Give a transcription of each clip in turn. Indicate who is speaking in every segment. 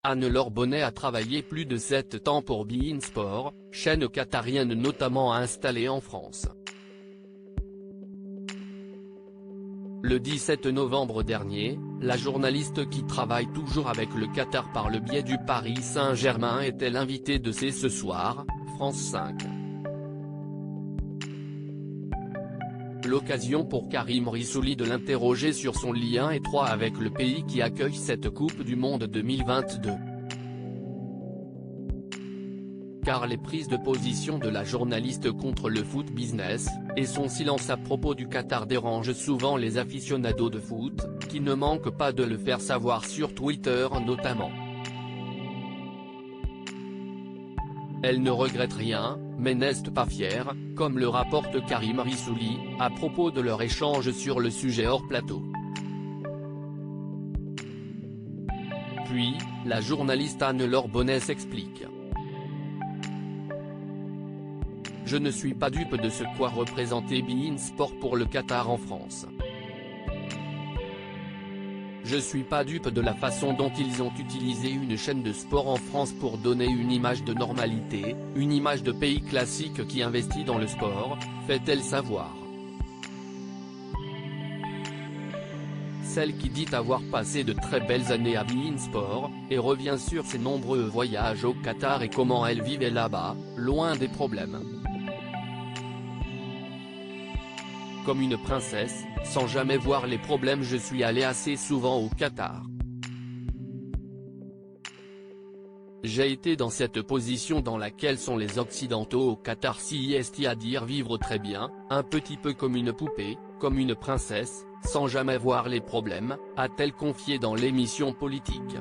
Speaker 1: Anne-Laure Bonnet a travaillé plus de 7 ans pour beIN Sport, chaîne qatarienne notamment installée en France. Le 17 novembre dernier, la journaliste qui travaille toujours avec le Qatar par le biais du Paris Saint-Germain était l'invitée de C'est ce soir, France 5. L'occasion pour Karim Rissouli de l'interroger sur son lien étroit avec le pays qui accueille cette Coupe du Monde 2022. Car les prises de position de la journaliste contre le foot business, et son silence à propos du Qatar dérangent souvent les aficionados de foot, qui ne manquent pas de le faire savoir sur Twitter notamment. Elle ne regrette rien, mais n'est pas fière, comme le rapporte Karim Rissouli, à propos de leur échange sur le sujet hors plateau. Puis, la journaliste Anne-Laure Bonnet s'explique. Je ne suis pas dupe de ce qu'a représenté beIN Sport pour le Qatar en France. Je suis pas dupe de la façon dont ils ont utilisé une chaîne de sport en France pour donner une image de normalité, une image de pays classique qui investit dans le sport, fait-elle savoir. Celle qui dit avoir passé de très belles années à beIN Sport, et revient sur ses nombreux voyages au Qatar et comment elle vivait là-bas, loin des problèmes. Comme une princesse, sans jamais voir les problèmes, je suis allé assez souvent au Qatar. J'ai été dans cette position dans laquelle sont les Occidentaux au Qatar, c'est-à-dire vivre très bien, un petit peu comme une poupée, comme une princesse, sans jamais voir les problèmes, a-t-elle confié dans l'émission politique.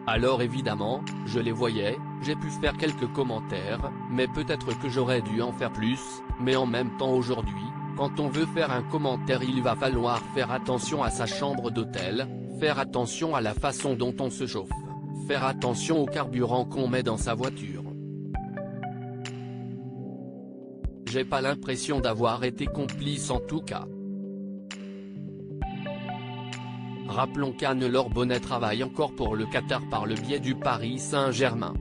Speaker 1: Alors évidemment, je les voyais, j'ai pu faire quelques commentaires, mais peut-être que j'aurais dû en faire plus, mais en même temps aujourd'hui, quand on veut faire un commentaire il va falloir faire attention à sa chambre d'hôtel, faire attention à la façon dont on se chauffe, faire attention au carburant qu'on met dans sa voiture. J'ai pas l'impression d'avoir été complice en tout cas. Rappelons qu'Anne-Laure Bonnet travaille encore pour le Qatar par le biais du Paris Saint-Germain.